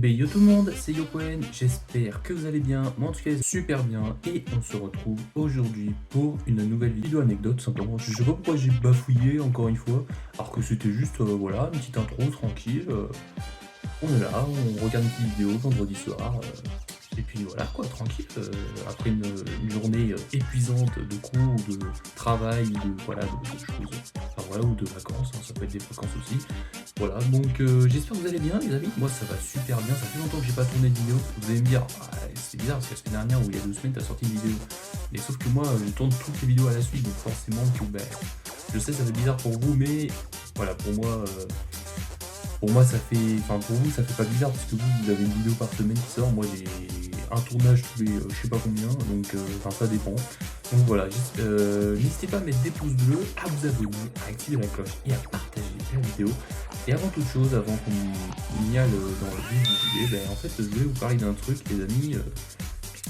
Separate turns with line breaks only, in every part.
ben yo tout le monde, c'est Yokoen, j'espère que vous allez bien, moi en tout cas super bien, et on se retrouve aujourd'hui pour une nouvelle vidéo anecdote, tout simplement. Je sais pas pourquoi j'ai bafouillé encore une fois, alors que c'était juste, voilà, une petite intro tranquille, on est là, on regarde une petite vidéo vendredi soir, et puis voilà quoi, tranquille, après une journée épuisante de cours, de travail, de, voilà, de choses, enfin voilà, ou de vacances, hein, ça peut être des vacances aussi. Voilà, donc j'espère que vous allez bien les amis, moi ça va super bien, ça fait longtemps que j'ai pas tourné de vidéo, vous allez me dire, ah, c'est bizarre parce que la semaine dernière ou il y a 2 semaines t'as sorti une vidéo, mais sauf que moi je tourne toutes les vidéos à la suite, donc forcément que ben, je sais ça fait bizarre pour vous, mais voilà, pour moi ça fait, enfin pour vous ça fait pas bizarre parce que vous avez une vidéo par semaine qui sort, moi j'ai un tournage tous les je sais pas combien, donc enfin ça dépend. Donc voilà, n'hésitez pas à mettre des pouces bleus, à vous abonner, à activer la cloche et à partager la vidéo. Et avant toute chose, avant qu'on y aille dans le vif du sujet, ben, en fait je voulais vous parler d'un truc les amis,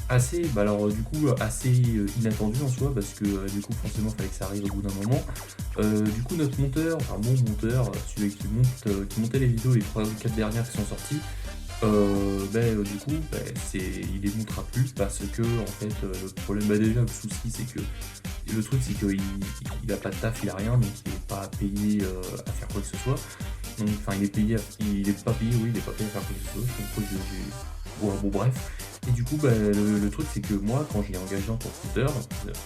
assez, bah alors du coup assez inattendu en soi parce que du coup forcément il fallait que ça arrive au bout d'un moment. Du coup notre monteur, enfin mon monteur, celui qui montait les vidéos les 3 ou 4 dernières qui sont sorties, du coup il les montrera plus parce que en fait le problème, bah déjà le souci c'est que le truc c'est qu'il a pas de taf, il a rien, donc il est pas payé à faire quoi que ce soit. Donc enfin il est payé, il est pas payé, oui il est pas payé à faire quoi que ce soit, donc ouais, bon bref. Et du coup, le truc, c'est que moi, quand j'ai engagé en tant que tuteur,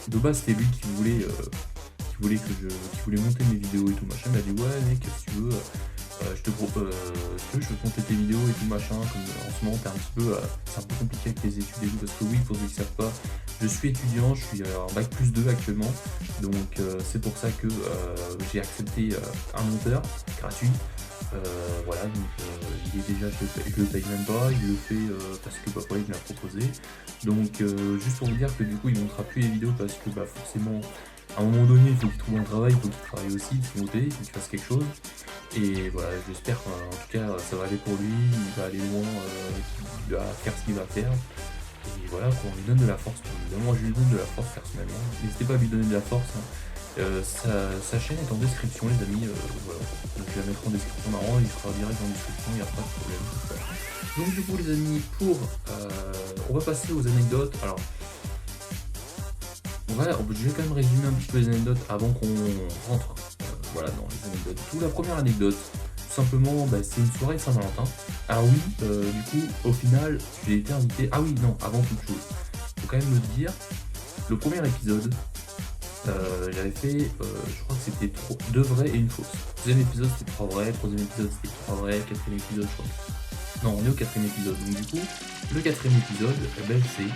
de base, c'était lui qui voulait monter mes vidéos et tout machin. Il m'a dit, ouais, mec, si tu veux, je te propose, si tu veux, je peux monter tes vidéos et tout machin. Comme en ce moment, c'est un peu compliqué avec les études et tout, parce que oui, pour ceux qui savent pas, je suis étudiant, je suis en bac plus 2 actuellement. Donc, c'est pour ça que j'ai accepté un monteur gratuit. Voilà, donc il est déjà, je le paye même pas, il le fait parce que papa il me l'a proposé. Donc juste pour vous dire que du coup il montera plus les vidéos parce que bah forcément à un moment donné il faut qu'il trouve un travail, il faut qu'il travaille aussi, il faut monter, il faut qu'il fasse quelque chose. Et voilà, j'espère en tout cas ça va aller pour lui, il va aller loin, il va faire ce qu'il va faire. Et voilà, qu'on lui donne de la force, moi je lui donne de la force personnellement. N'hésitez pas à lui donner de la force, hein. Sa chaîne est en description les amis, voilà. Donc, je vais la mettre en description, normalement il sera direct en description, il n'y a pas de problème. Donc du coup les amis, on va passer aux anecdotes. Alors je vais quand même résumer un petit peu les anecdotes avant qu'on rentre voilà, dans les anecdotes. Tout la première anecdote, tout simplement, c'est une soirée Saint-Valentin. Alors oui, du coup, au final, j'ai été invité. Ah oui, non, avant toute chose, faut quand même le dire, le premier épisode, j'avais fait, je crois que c'était 2 vrais et une fausse. Deuxième épisode c'était 3 vrais, troisième épisode c'était 3 vrais, quatrième épisode je crois. Non, on est au quatrième épisode, donc du coup, le quatrième épisode, c'est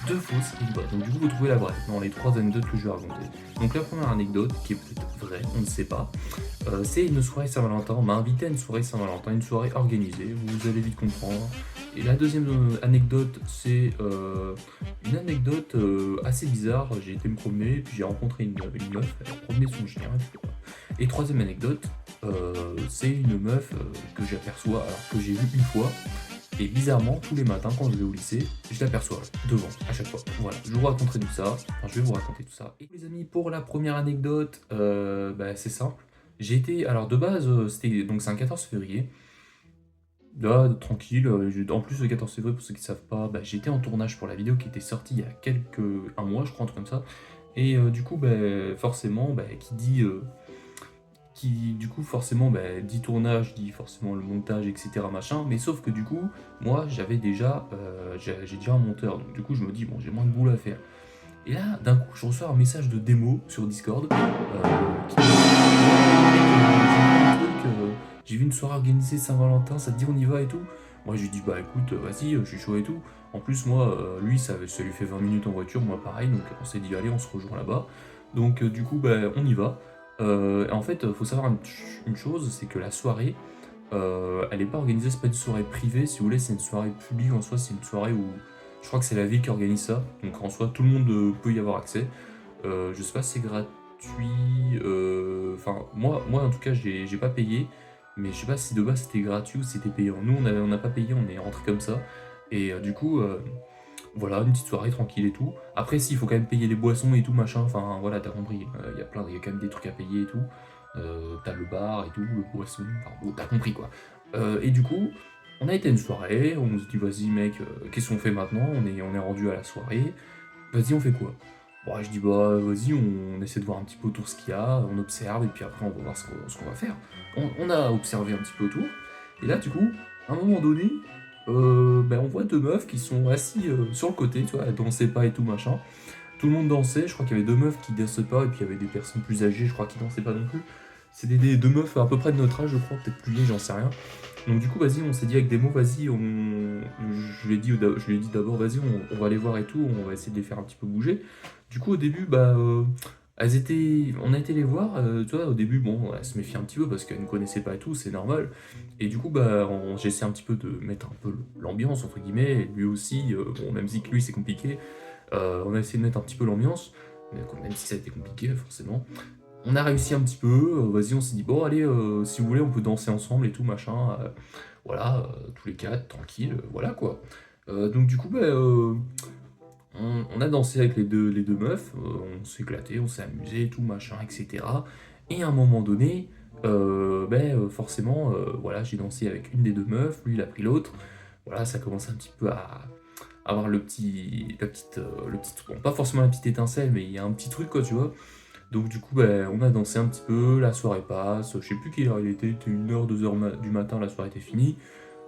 2 fausses et une bonne. Donc du coup, vous trouvez la vraie dans les 3 anecdotes que je vais raconter. Donc la première anecdote, qui est peut-être vraie, on ne sait pas, c'est une soirée Saint-Valentin. On m'a invité à une soirée Saint-Valentin, une soirée organisée, vous allez vite comprendre. Et la deuxième anecdote, c'est une anecdote assez bizarre. J'ai été me promener, puis j'ai rencontré une meuf, elle a promené son chien. Et troisième anecdote, c'est une meuf que j'aperçois, alors que j'ai vue une fois. Et bizarrement, tous les matins, quand je vais au lycée, je l'aperçois devant, à chaque fois. Voilà, je vous raconterai tout ça. Enfin, je vais vous raconter tout ça. Et les amis, pour la première anecdote, c'est simple. J'ai été, alors de base, c'est un 14 février. Là, tranquille. En plus, le 14 février, pour ceux qui ne savent pas, j'étais en tournage pour la vidéo qui était sortie il y a un mois, je crois, un truc comme ça. Et du coup, forcément, qui du coup forcément dit tournage, dit forcément le montage, etc. machin, mais sauf que du coup, moi j'ai déjà un monteur, donc du coup je me dis bon j'ai moins de boulot à faire. Et là d'un coup je reçois un message de démo sur Discord qui me dit j'ai vu une soirée organisée Saint-Valentin, ça te dit on y va et tout. Moi je lui dis bah écoute vas-y je suis chaud et tout. En plus moi lui ça lui fait 20 minutes en voiture, moi pareil, donc on s'est dit allez on se rejoint là-bas. Donc du coup on y va. En fait, faut savoir une chose, c'est que la soirée, elle n'est pas organisée, c'est pas une soirée privée, si vous voulez, c'est une soirée publique en soi, c'est une soirée où je crois que c'est la ville qui organise ça, donc en soi tout le monde peut y avoir accès. Je sais pas si c'est gratuit, enfin moi en tout cas j'ai pas payé, mais je sais pas si de base c'était gratuit ou si c'était payant. Nous on n'a pas payé, on est rentré comme ça, et du coup voilà, une petite soirée tranquille et tout. Après, si, il faut quand même payer les boissons et tout, machin. Enfin, voilà, t'as compris. Il y a quand même des trucs à payer et tout. T'as le bar et tout, le boisson. Enfin, bon, t'as compris quoi. Et du coup, On a été à une soirée, on se dit vas-y mec, qu'est-ce qu'on fait maintenant? On est rendu à la soirée, vas-y on fait quoi? Bon, je dis bah vas-y on essaie de voir un petit peu autour ce qu'il y a, on observe et puis après on va voir ce qu'on va faire. On a observé un petit peu autour, et là du coup, à un moment donné, ben, on voit deux meufs qui sont assis sur le côté, tu vois, elles dansaient pas et tout machin. Tout le monde dansait, je crois qu'il y avait deux meufs qui dansaient pas, et puis il y avait des personnes plus âgées, je crois, qui dansaient pas non plus. C'était deux meufs à peu près de notre âge, je crois, peut-être plus vieilles, j'en sais rien. Donc du coup, vas-y, on s'est dit avec des mots, vas-y, je lui ai dit d'abord, vas-y, on va aller voir et tout, on va essayer de les faire un petit peu bouger. Du coup, au début, bah, on a été les voir, tu vois, au début, bon, elles se méfiaient un petit peu parce qu'elles ne connaissaient pas et tout, c'est normal. Et du coup, bah, j'ai essayé un petit peu de mettre un peu l'ambiance, entre guillemets, et lui aussi, bon, même si que lui, c'est compliqué, on a essayé de mettre un petit peu l'ambiance, même si ça a été compliqué, forcément. On a réussi un petit peu, vas-y, on s'est dit, bon, allez, si vous voulez, on peut danser ensemble et tout, machin. Voilà, tous les quatre, tranquille, voilà quoi. Donc du coup, bah, on a dansé avec les deux meufs, on s'est éclaté, on s'est amusé, tout, machin, etc. Et à un moment donné, ben, forcément, voilà, j'ai dansé avec une des deux meufs, lui il a pris l'autre. Voilà, ça commence un petit peu à avoir bon, pas forcément la petite étincelle, mais il y a un petit truc, quoi, tu vois. Donc du coup, ben, on a dansé un petit peu, la soirée passe, je sais plus quelle heure il était 1h, 2h du matin, la soirée était finie.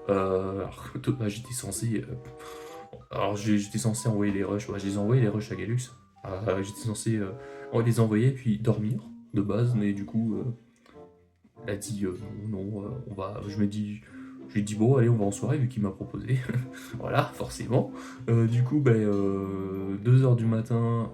Alors que bah, j'étais censé envoyer les rushs, ouais, je les ai envoyés les rushs à Galux. J'étais censé les envoyer puis dormir de base, mais du coup, elle a dit non, non, je lui ai dit bon, allez, on va en soirée vu qu'il m'a proposé. Voilà, forcément. Du coup, ben, 2h du matin,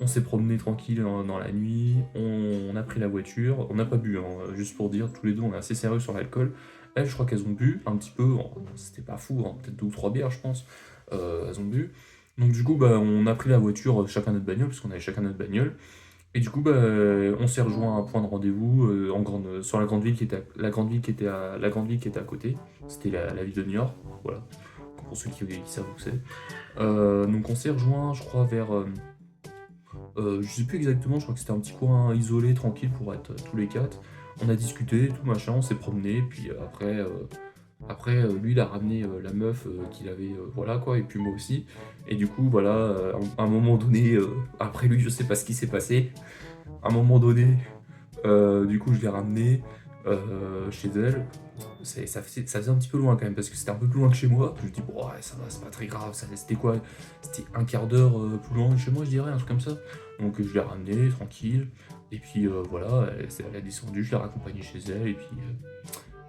on s'est promené tranquille dans la nuit, on a pris la voiture, on n'a pas bu, hein, juste pour dire, tous les deux on est assez sérieux sur l'alcool. Elles, je crois qu'elles ont bu un petit peu, c'était pas fou, hein, peut-être 2 ou 3 bières, je pense. Elles ont bu. Donc du coup, bah, on a pris la voiture, chacun notre bagnole, parce qu'on avait chacun notre bagnole. Et du coup, bah, on s'est rejoint à un point de rendez-vous sur la grande ville qui était la grande ville qui était à côté. C'était la ville de New York, voilà, pour ceux qui savent où c'est. Donc on s'est rejoint, je crois, vers je sais plus exactement, je crois que c'était un petit coin isolé, tranquille pour être tous les quatre. On a discuté, tout machin, on s'est promené, puis après, lui il a ramené la meuf qu'il avait, voilà quoi, et puis moi aussi. Et du coup, voilà, à un moment donné, après lui, je sais pas ce qui s'est passé. À un moment donné, du coup, je l'ai ramené chez elle. Ça faisait un petit peu loin quand même, parce que c'était un peu plus loin que chez moi. Je me dis, bon, ouais, ça va, c'est pas très grave. C'était quoi? C'était un quart d'heure plus loin que chez moi, je dirais, un truc comme ça. Donc je l'ai ramené tranquille. Et puis voilà, elle a descendu, je l'ai raccompagnée chez elle.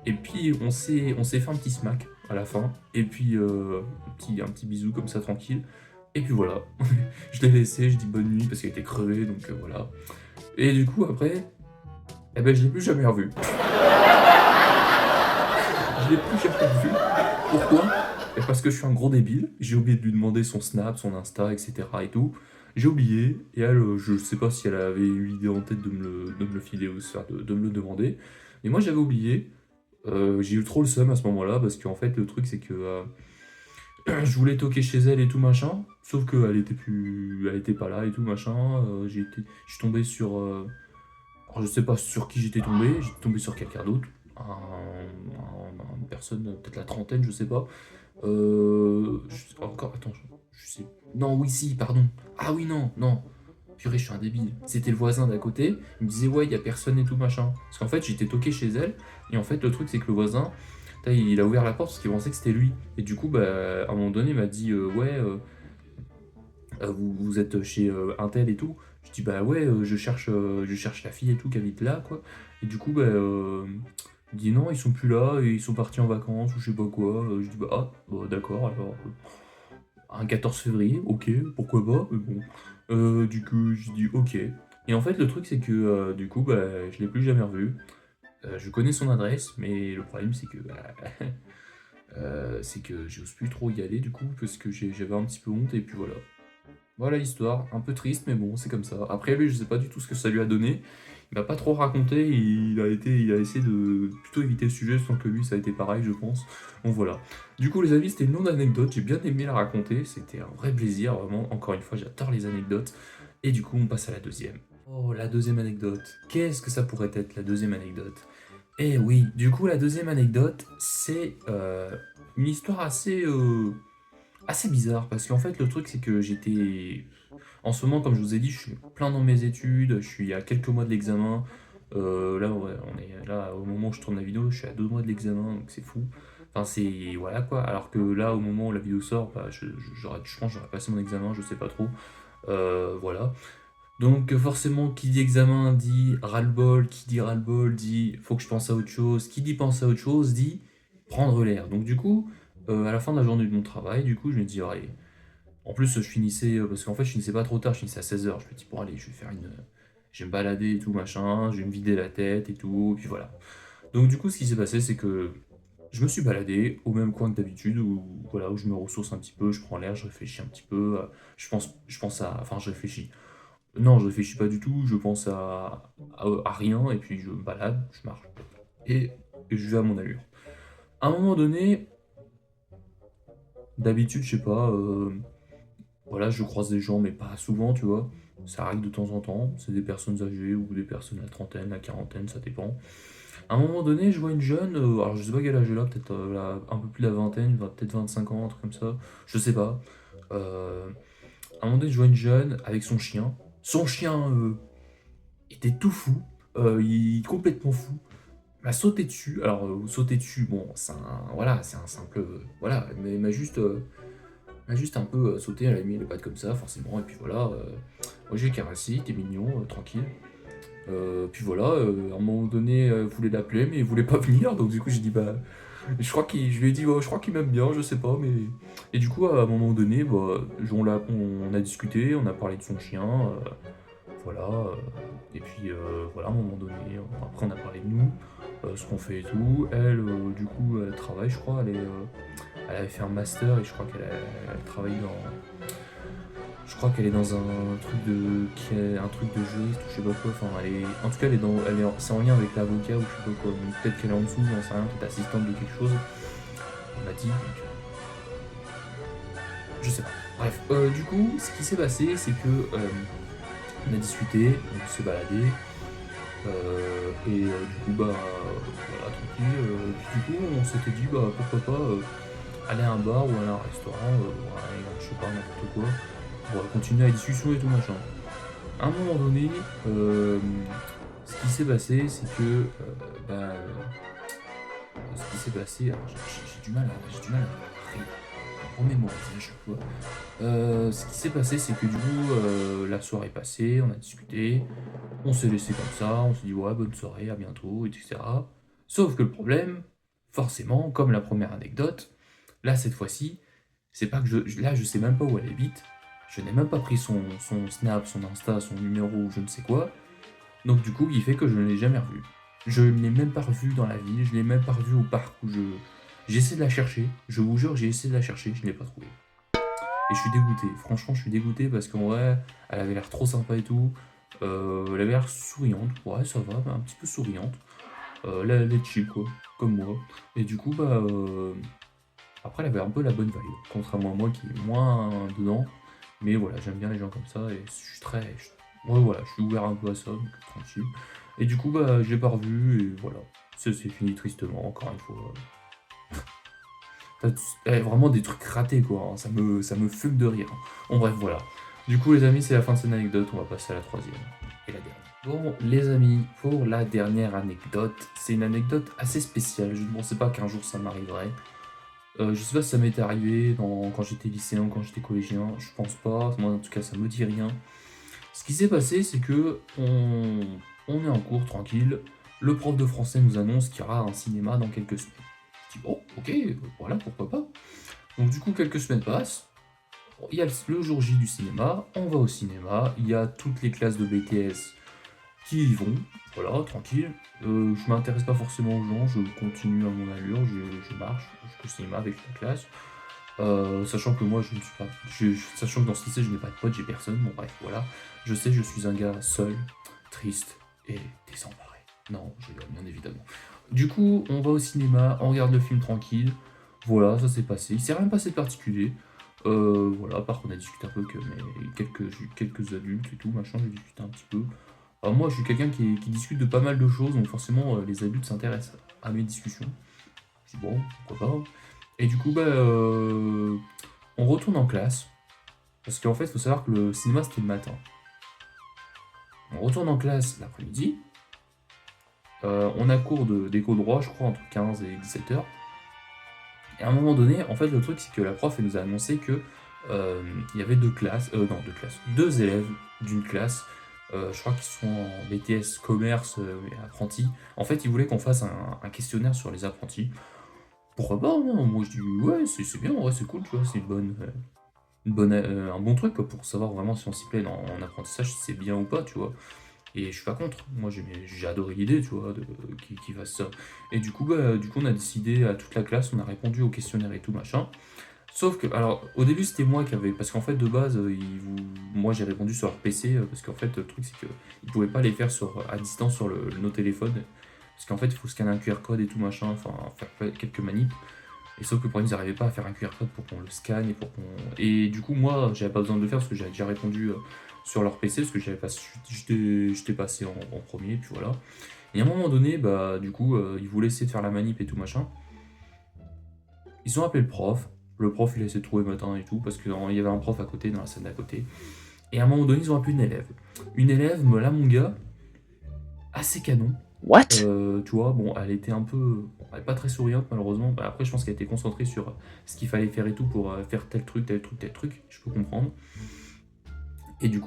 Et puis on s'est fait un petit smack à la fin. Et puis un petit bisou comme ça, tranquille. Et puis voilà, je l'ai laissé, je dis bonne nuit parce qu'elle était crevée, donc voilà. Et du coup, après, eh ben, je l'ai plus jamais revu. Je l'ai plus jamais revu. Pourquoi? Parce que je suis un gros débile. J'ai oublié de lui demander son Snap, son Insta, etc. et tout. J'ai oublié. Et elle, je sais pas si elle avait eu l'idée en tête de me le filer ou de me le demander. Mais moi, j'avais oublié. J'ai eu trop le seum à ce moment-là parce qu'en fait, le truc, c'est que je voulais toquer chez elle et tout machin. Sauf qu'elle était pas là et tout machin. Je suis tombé sur. Alors, je sais pas sur qui j'étais tombé sur quelqu'un d'autre, une personne, peut-être la trentaine, je sais pas. Encore, attends, je sais. Non, oui, si, pardon. Ah oui, non, non. Purée, je suis un débile. C'était le voisin d'à côté. Il me disait, ouais, il y a personne et tout machin. Parce qu'en fait, j'étais toqué chez elle. Et en fait, le truc, c'est que le voisin, il a ouvert la porte parce qu'il pensait que c'était lui. Et du coup, bah, à un moment donné, il m'a dit, ouais, vous êtes chez un tel et tout. Je dis bah ouais, je cherche la fille et tout qui habite là quoi. Et du coup bah il dit non, ils sont plus là et ils sont partis en vacances ou je sais pas quoi. Je dis bah ah bah, d'accord alors un 14 février, ok, pourquoi pas, mais bon. Du coup je dis ok. Et en fait le truc c'est que du coup bah je l'ai plus jamais revu. Je connais son adresse, mais le problème c'est que c'est que j'ose plus trop y aller du coup parce que j'avais un petit peu honte et puis voilà. Voilà l'histoire, un peu triste, mais bon, c'est comme ça. Après, lui, je sais pas du tout ce que ça lui a donné. Il m'a pas trop raconté, il a essayé de plutôt éviter le sujet, sans que lui, ça a été pareil, je pense. Donc voilà. Du coup, les amis, c'était une longue anecdote, j'ai bien aimé la raconter, c'était un vrai plaisir, vraiment. Encore une fois, j'adore les anecdotes. Et du coup, on passe à la deuxième. Oh, la deuxième anecdote. Qu'est-ce que ça pourrait être, la deuxième anecdote? Et oui, du coup, la deuxième anecdote, c'est une histoire assez bizarre. Parce qu'en fait, le truc, c'est que j'étais. En ce moment, comme je vous ai dit, je suis plein dans mes études, je suis à quelques mois de l'examen. Là, ouais, on est là, au moment où je tourne la vidéo, je suis à 2 mois de l'examen, donc c'est fou. Enfin, c'est. Voilà quoi. Alors que là, au moment où la vidéo sort, bah, je pense que j'aurais passé mon examen, je sais pas trop. Voilà. Donc forcément, qui dit examen dit ras-le-bol, qui dit ras-le-bol dit faut que je pense à autre chose, qui dit pense à autre chose dit prendre l'air. Donc du coup, à la fin de la journée de mon travail, du coup, je me dis, allez, en plus je finissais, parce qu'en fait je finissais pas trop tard, je finissais à 16h, je me dis, bon allez, je vais faire une. Je vais me balader et tout, machin, je vais me vider la tête et tout, et puis voilà. Donc du coup, ce qui s'est passé, c'est que je me suis baladé au même coin que d'habitude, où, voilà, où je me ressource un petit peu, je prends l'air, je réfléchis un petit peu, je pense à. Enfin, je réfléchis. Non, je réfléchis pas du tout, je pense à rien, et puis je me balade, je marche, et je vais à mon allure. À un moment donné, d'habitude, je sais pas, voilà, je croise des gens, mais pas souvent, tu vois. Ça arrive de temps en temps, c'est des personnes âgées ou des personnes à la trentaine, la quarantaine, ça dépend. À un moment donné, je vois une jeune, alors je sais pas quel âge elle a, peut-être un peu plus de la vingtaine, peut-être 25 ans, un truc comme ça, je sais pas. À un moment donné, je vois une jeune avec son chien. Son chien était tout fou, il est complètement fou. Il m'a sauté dessus. Alors, sauter dessus, bon, voilà, c'est un simple, voilà, mais il m'a juste un peu sauté, elle a mis les pattes comme ça, forcément, et puis voilà. Moi, j'ai caressé, il était mignon, tranquille. Puis voilà, à un moment donné, elle voulait l'appeler, mais il voulait pas venir, donc du coup, j'ai dit, bah, je lui ai dit, oh, je crois qu'il m'aime bien, je sais pas, mais. Et du coup, à un moment donné, bah, on a discuté, on a parlé de son chien, voilà, et puis voilà, à un moment donné, après on a parlé de nous, ce qu'on fait et tout. Elle, du coup, elle travaille, je crois, elle avait fait un master et je crois elle travaille dans. Je crois qu'elle est dans un truc un truc de juriste ou je sais pas quoi. Enfin, en tout cas, c'est en lien avec l'avocat ou je sais pas quoi. Donc peut-être qu'elle est en dessous, j'en sais rien, peut-être assistante de quelque chose. On m'a dit, donc je sais pas. Bref, du coup, ce qui s'est passé, c'est que on a discuté, on s'est baladé. Du coup, bah, voilà, tranquille. Puis du coup, on s'était dit, bah, pourquoi pas aller à un bar ou aller à un restaurant, aller, je sais pas, n'importe quoi, pour continuer la discussion et tout machin. À un moment donné, ce qui s'est passé, c'est que, bah, ce qui s'est passé, alors j'ai du mal à remémoriser à chaque fois. Ce qui s'est passé, c'est que du coup, la soirée est passée, on a discuté, on s'est laissé comme ça, on s'est dit ouais, bonne soirée, à bientôt, etc. Sauf que le problème, forcément, comme la première anecdote, là cette fois-ci, c'est pas que là je sais même pas où elle habite, je n'ai même pas pris son Snap, son Insta, son numéro, je ne sais quoi. Donc du coup, il fait que je ne l'ai jamais revu. Je ne l'ai même pas revu dans la ville, je ne l'ai même pas revu au parc où j'ai essayé de la chercher, je vous jure, j'ai essayé de la chercher, je ne l'ai pas trouvée. Et je suis dégoûté, franchement, je suis dégoûté parce qu'en vrai, elle avait l'air trop sympa et tout. Elle avait l'air souriante, ouais, ça va, un petit peu souriante. Là, elle est chill, quoi, comme moi. Et du coup, bah, après, elle avait un peu la bonne vibe, contrairement à moi qui est moins dedans. Mais voilà, j'aime bien les gens comme ça et je suis très. Ouais, voilà, je suis ouvert un peu à ça, donc tranquille. Et du coup, bah, je l'ai pas revu et voilà. Ça s'est fini tristement, encore une fois. Vraiment des trucs ratés, quoi, hein. Ça me fume de rire. Bon, bref, voilà. Du coup, les amis, c'est la fin de cette anecdote. On va passer à la troisième et la dernière. Bon, les amis, pour la dernière anecdote, c'est une anecdote assez spéciale. Je ne pensais pas qu'un jour ça m'arriverait. Je sais pas si ça m'était arrivé quand j'étais lycéen, quand j'étais collégien. Je pense pas. Moi, en tout cas, ça me dit rien. Ce qui s'est passé, c'est que on est en cours tranquille. Le prof de français nous annonce qu'il y aura un cinéma dans quelques semaines. Je dis bon, ok, voilà, pourquoi pas. Donc du coup, quelques semaines passent. Il y a le jour J du cinéma, on va au cinéma, il y a toutes les classes de BTS qui y vont, voilà, tranquille. Je m'intéresse pas forcément aux gens, je continue à mon allure, je marche jusqu'au cinéma avec la classe. Sachant que moi je ne suis pas. Sachant que dans ce lycée je n'ai pas de potes, j'ai personne, bon bref, voilà. Je sais, je suis un gars seul, triste et désemparé. Non, je rigole, bien évidemment. Du coup, on va au cinéma, on regarde le film tranquille. Voilà, ça s'est passé. Il s'est rien passé de particulier. Voilà, à part qu'on a discuté un peu que quelques adultes et tout, machin, j'ai discuté un petit peu. Alors moi, je suis quelqu'un qui discute de pas mal de choses, donc forcément, les adultes s'intéressent à mes discussions. Je dis bon, pourquoi pas. Et du coup, on retourne en classe, parce qu'en fait, il faut savoir que le cinéma, c'était le matin. On retourne en classe l'après-midi, on a cours d'éco droit, je crois, entre 15 et 17h. Et à un moment donné, en fait, le truc, c'est que la prof, elle nous a annoncé que il y avait deux élèves d'une classe, je crois qu'ils sont en BTS commerce et apprentis. En fait, ils voulaient qu'on fasse un questionnaire sur les apprentis. Pourquoi pas, hein. Moi, je dis ouais, c'est bien, ouais, c'est cool, tu vois, c'est un bon truc quoi, pour savoir vraiment si on s'y plaît en apprentissage, si c'est bien ou pas, tu vois. Et je suis pas contre. Moi, j'ai adoré l'idée, tu vois, qui fasse ça. Et du coup, on a décidé à toute la classe, on a répondu au questionnaire et tout machin. Sauf que, alors, au début, c'était moi qui avais. Parce qu'en fait, de base, moi, j'ai répondu sur leur PC. Parce qu'en fait, le truc, c'est qu'ils pouvaient pas les faire à distance sur nos téléphones. Parce qu'en fait, il faut scanner un QR code et tout machin, enfin, faire quelques manips. Et sauf que pour ils n'arrivaient pas à faire un QR code pour qu'on le scanne et pour qu'on. Et du coup, moi, j'avais pas besoin de le faire parce que j'avais déjà répondu sur leur PC, parce que j'avais pas. J'étais passé en premier, puis voilà. Et à un moment donné, du coup, ils voulaient essayer de faire la manip et tout machin. Ils ont appelé le prof. Le prof, il a essayé de trouver matin et tout, parce qu'il y avait un prof à côté, dans la salle d'à côté. Et à un moment donné, ils ont appelé une élève. Une élève, là, mon gars, assez canon.
What?
Tu vois, bon, elle était un peu. Bon, elle est pas très souriante, malheureusement. Après, je pense qu'elle était concentrée sur ce qu'il fallait faire et tout pour faire tel truc, tel truc, tel truc. Je peux comprendre. Et ce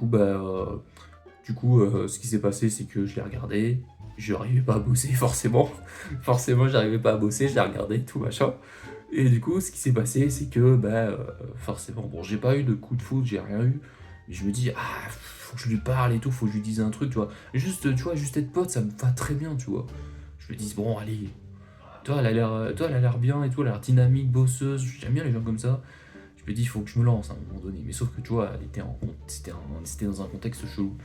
qui s'est passé, c'est que je l'ai regardé. Je n'arrivais pas à bosser, forcément. Forcément, j'arrivais pas à bosser. Je l'ai regardé, tout machin. Et du coup, ce qui s'est passé, c'est que, forcément, bon, j'ai pas eu de coup de foudre, j'ai rien eu. Mais je me dis, ah, faut que je lui parle et tout, faut que je lui dise un truc, tu vois. Juste, tu vois, juste être pote, ça me va très bien, tu vois. Je me dis, bon, allez, toi, elle a l'air bien et tout, elle a l'air dynamique, bosseuse, j'aime bien les gens comme ça. Je me dis, il faut que je me lance à un moment donné. Mais sauf que, tu vois, c'était dans un contexte chelou.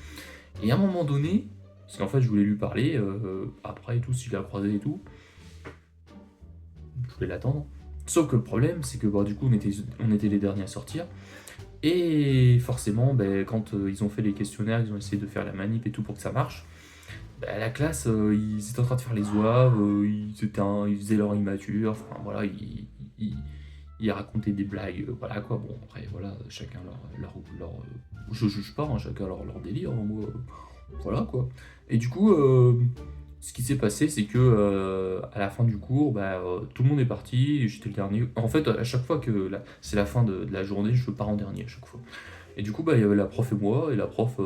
Et à un moment donné, parce qu'en fait, je voulais lui parler, après et tout, si je la croisais et tout, je voulais l'attendre. Sauf que le problème, c'est que du coup, on était les derniers à sortir. Et forcément, quand ils ont fait les questionnaires, ils ont essayé de faire la manip et tout pour que ça marche. La classe, ils étaient en train de faire les zouaves, ils faisaient leur immature, enfin voilà, ils racontaient des blagues, voilà quoi. Bon, après, voilà, chacun je juge pas, hein, chacun leur délire, hein, moi, voilà quoi. Et du coup, ce qui s'est passé, c'est que à la fin du cours, tout le monde est parti, et j'étais le dernier. En fait, à chaque fois que c'est la fin de la journée, je pars en dernier à chaque fois. Et du coup, il y avait la prof et moi, et la prof,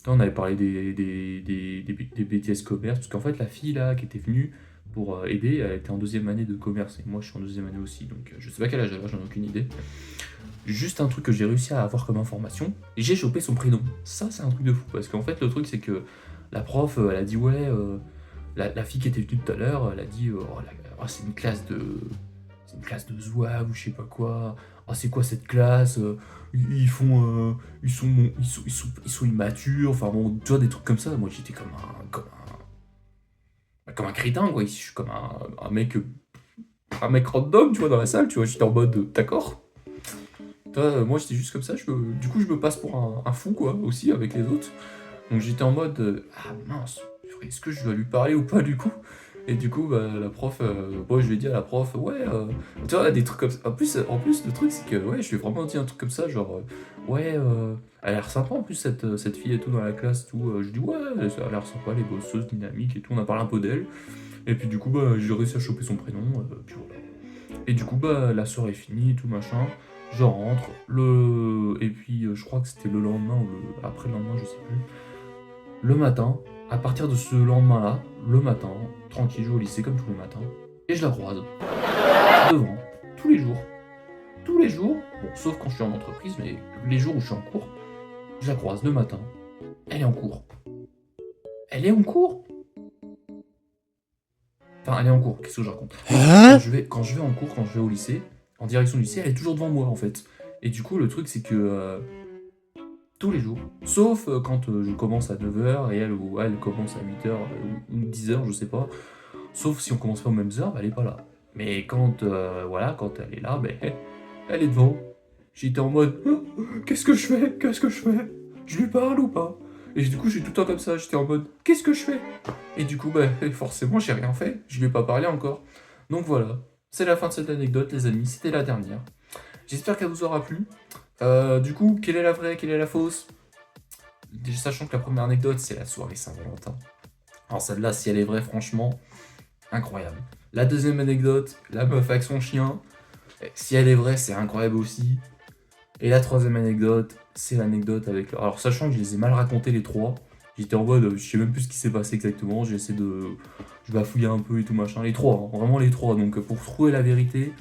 on avait parlé des BTS commerce, parce qu'en fait, la fille là qui était venue pour aider, elle était en deuxième année de commerce, et moi je suis en deuxième année aussi, donc je sais pas quel âge elle a, j'en ai aucune idée. Juste un truc que j'ai réussi à avoir comme information, et j'ai chopé son prénom. Ça, c'est un truc de fou, parce qu'en fait, le truc, c'est que la prof, elle a dit, ouais, la fille qui était venue tout à l'heure, elle a dit, c'est une classe de. C'est une classe de zouave ou je sais pas quoi. Oh, c'est quoi cette classe? Ils font. Ils sont immatures. Enfin bon, tu vois, des trucs comme ça. Moi, j'étais comme un crétin, quoi. Je suis comme un mec. Un mec random, tu vois, dans la salle, tu vois. J'étais en mode, d'accord. Toi, moi, j'étais juste comme ça. Du coup, je me passe pour un fou, quoi, aussi, avec les autres. Donc j'étais en mode, ah mince, est-ce que je dois lui parler ou pas, du coup? Et du coup, la prof, moi je lui ai dit à la prof, ouais, tu vois, des trucs comme ça. En plus, le truc, c'est que, ouais, je lui ai vraiment dit un truc comme ça, genre, ouais, elle a l'air sympa en plus, cette fille et tout dans la classe, tout. Je dis, ouais, ça a l'air sympa, les bosseuses, dynamiques et tout. On a parlé un peu d'elle. Et puis, du coup, j'ai réussi à choper son prénom, puis voilà. Et du coup, la soirée est finie, tout machin. Je rentre, et puis je crois que c'était le lendemain ou après le lendemain, je sais plus. Le matin, à partir de ce lendemain-là, le matin, tranquille, je vais au lycée comme tous les matins, et je la croise, devant, tous les jours. Tous les jours, bon, sauf quand je suis en entreprise, mais les jours où je suis en cours, je la croise le matin, elle est en cours. Elle est en cours. Enfin, elle est en cours, qu'est-ce que je raconte? Oui,
Hein?
quand je vais en cours, quand je vais au lycée, en direction du lycée, elle est toujours devant moi, en fait. Et du coup, le truc, c'est que tous les jours. Sauf quand je commence à 9h et elle commence à 8h ou 10h, je sais pas. Sauf si on commence pas aux mêmes heures, elle est pas là. Mais quand elle est là, elle est devant. J'étais en mode, qu'est-ce que je fais? Qu'est-ce que je fais? Je lui parle ou pas? Et du coup, je suis tout le temps comme ça, j'étais en mode, qu'est-ce que je fais? Et du coup, bah, forcément, j'ai rien fait, je lui ai pas parlé encore. Donc voilà, c'est la fin de cette anecdote, les amis, c'était la dernière. J'espère qu'elle vous aura plu. Du coup, quelle est la vraie, quelle est la fausse? Déjà, sachant que la première anecdote, c'est la soirée Saint-Valentin. Alors celle-là, si elle est vraie, franchement, incroyable. La deuxième anecdote, la meuf avec son chien, si elle est vraie, c'est incroyable aussi. Et la troisième anecdote, c'est l'anecdote avec... Alors sachant que je les ai mal racontés les trois, j'étais en mode, je sais même plus ce qui s'est passé exactement, j'essaie de... Je bafouillais un peu et tout machin, les trois, hein, vraiment les trois, donc pour trouver la vérité,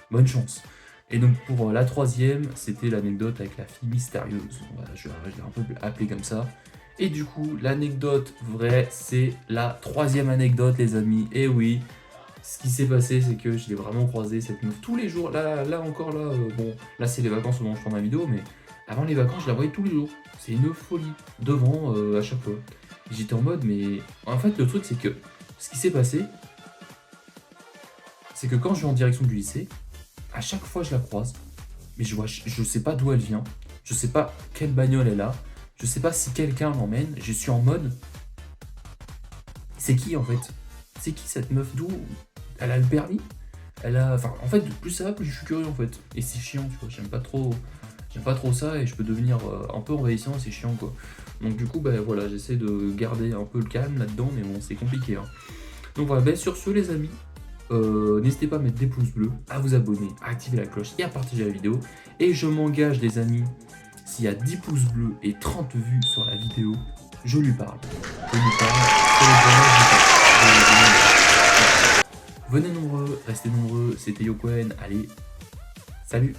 bonne chance. Et donc pour la troisième, c'était l'anecdote avec la fille mystérieuse, voilà, je l'ai un peu appelé comme ça. Et du coup, l'anecdote vraie, c'est la troisième anecdote les amis, et oui, ce qui s'est passé, c'est que je l'ai vraiment croisé cette meuf tous les jours. Là encore, là, bon, là c'est les vacances au moment où je tourne la vidéo, mais avant les vacances, je la voyais tous les jours. C'est une folie, devant, à chaque fois. J'étais en mode, mais en fait, le truc, c'est que ce qui s'est passé, c'est que quand je vais en direction du lycée, à chaque fois, je la croise, mais je sais pas d'où elle vient, je sais pas quelle bagnole elle a, je sais pas si quelqu'un l'emmène, je suis en mode, c'est qui en fait? C'est qui cette meuf? D'où elle a le permis? Elle a. Enfin, en fait, plus ça va, plus je suis curieux en fait. Et c'est chiant, tu vois. J'aime pas trop. J'aime pas trop ça et je peux devenir un peu envahissant et c'est chiant quoi. Donc du coup, bah voilà, j'essaie de garder un peu le calme là-dedans, mais bon, c'est compliqué. Hein. Donc voilà, bah, sur ce les amis, n'hésitez pas à mettre des pouces bleus, à vous abonner, à activer la cloche et à partager la vidéo. Et je m'engage les amis, s'il y a 10 pouces bleus et 30 vues sur la vidéo, je lui parle. Je lui parle. Sur les abonnés, je lui parle. Venez nombreux, restez nombreux, c'était Yokoen, allez, salut!